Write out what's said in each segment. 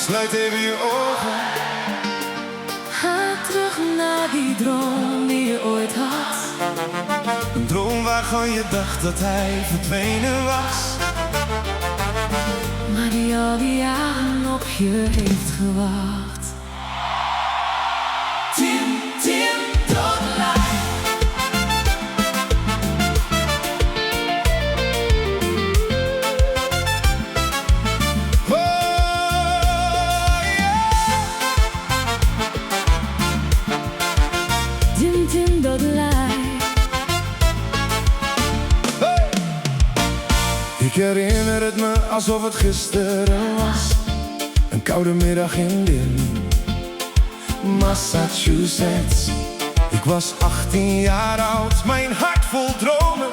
Sluit even je ogen. Ga terug naar die droom die je ooit had. Een droom waarvan je dacht dat hij verdwenen was, Maar die al die jaren op je heeft gewacht. Tim, Tim, Toddelaar. oh yeah. Tim, Tim, Toddelaar. Hey. Ik herinner het me alsof het gisteren was. Een koude middag in Massachusetts. Ik was 18 jaar oud, mijn hart vol dromen,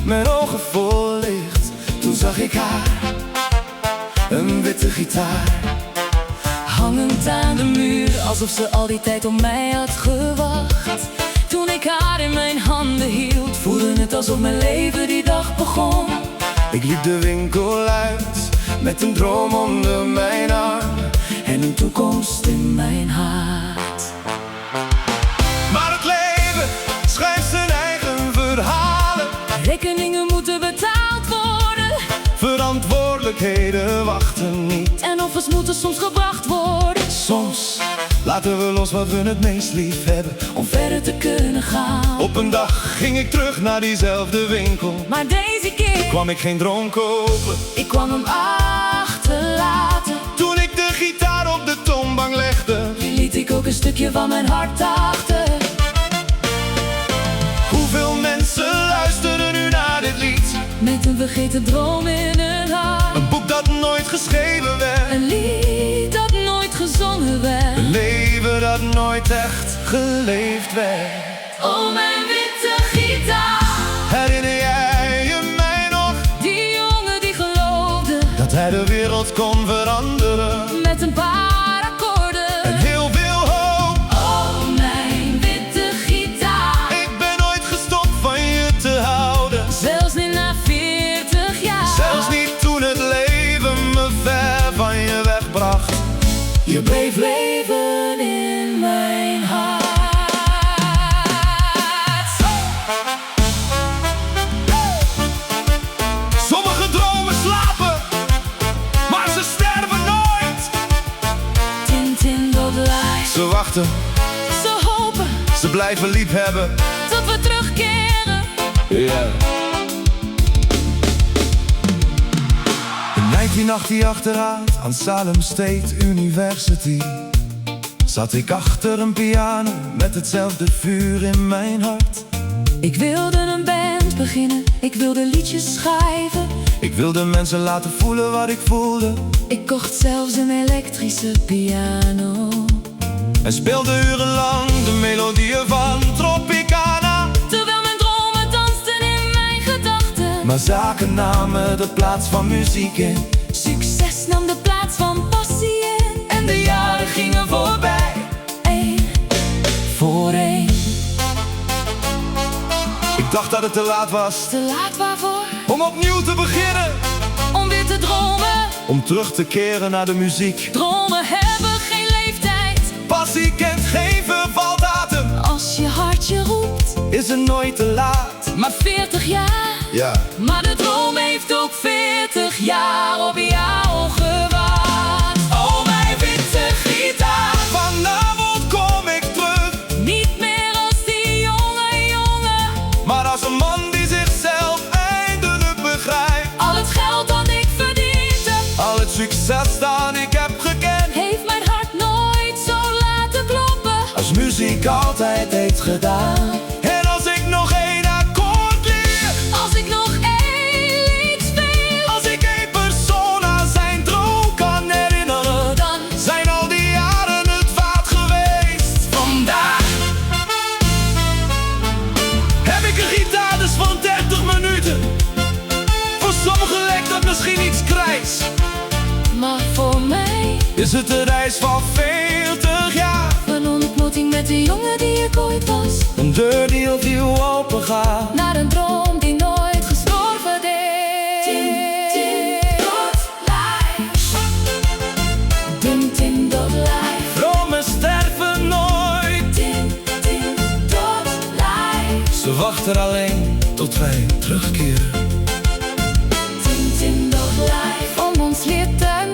mijn ogen vol licht. Toen zag ik haar, een witte gitaar, Hangend aan de muur, alsof ze al die tijd op mij had gewacht. Toen ik haar in mijn handen hield, voelde het alsof mijn leven die dag begon. Ik liep de winkel uit, met een droom onder mijn arm En een toekomst in mijn hart. Maar het leven schrijft zijn eigen verhalen. Rekeningen moeten betaald worden. Verantwoordelijkheden wachten niet. En offers moeten soms gebracht worden. Soms laten we los wat we het meest lief hebben, Om verder te kunnen gaan. Op een dag ging ik terug naar diezelfde winkel. Maar deze keer Kwam ik geen dronk kopen. ik kwam hem achterlaten. Toen ik de gitaar op de toonbank legde, Liet ik ook een stukje van mijn hart achter. hoeveel mensen luisteren nu naar dit lied? Met een vergeten droom in het hart. Een boek dat nooit geschreven werd, Een lied dat nooit gezongen werd. een leven dat nooit echt geleefd werd. Oh, mijn witte gitaar. Herinner jij je mij nog? Die jongen die geloofde. Dat hij de wereld kon veranderen. Met een paar akkoorden. En heel veel hoop. Oh, mijn witte gitaar. Ik ben nooit gestopt van je te houden. Zelfs niet na 40 jaar. Zelfs niet toen het leven me ver van je wegbracht. Je bleef leven in mijn hart. Sommige dromen slapen, maar ze sterven nooit. Tintin Toddelaar. Ze wachten, Ze hopen ze blijven lief hebben. tot we terugkeren. Yeah. In 1988 aan Salem State University zat ik achter een piano met hetzelfde vuur in mijn hart. Ik wilde een band beginnen, ik wilde liedjes schrijven. Ik wilde mensen laten voelen wat ik voelde. Ik kocht zelfs een elektrische piano. En speelde urenlang de melodieën van Tropicana. Terwijl mijn dromen dansten in mijn gedachten. Maar zaken namen de plaats van muziek in. Succes nam de plaats van passie in. En de jaren gingen voorbij. Eén voor één. Ik dacht dat het te laat was Te laat waarvoor? om opnieuw te beginnen. Om weer te dromen. Om terug te keren naar de muziek. Dromen hebben geen leeftijd. Passie kent geen vervaldatum. Als je hartje roept. Is het nooit te laat? Maar 40 jaar. Ja. Maar de droom heeft ook 40 jaar op jou gewacht. Oh, mijn witte gitaar. Vanavond kom ik terug. Niet meer als die jongen. Maar als een man die zichzelf eindelijk begrijpt. Al het geld dat ik verdiend heb. Al het succes dat ik heb gekend. Heeft mijn hart nooit zo laten kloppen. Als muziek altijd heeft gedaan. En als ik nog één akkoord leer. Als ik nog één lied speel. Als ik één persoon aan zijn droom kan herinneren. Dan Zijn al die jaren het waard geweest. vandaag. Heb ik een gitaar dus van 30 minuten. Voor sommigen lijkt dat misschien iets krijs. Maar voor mij Is het de reis van 40 jaar. een ontmoeting met de jongen die ik ooit was. Een deur die opnieuw open gaat. Naar een droom die nooit gestorven is. wachten alleen tot wij terugkeren. Tintin, doch live om ons leert tuin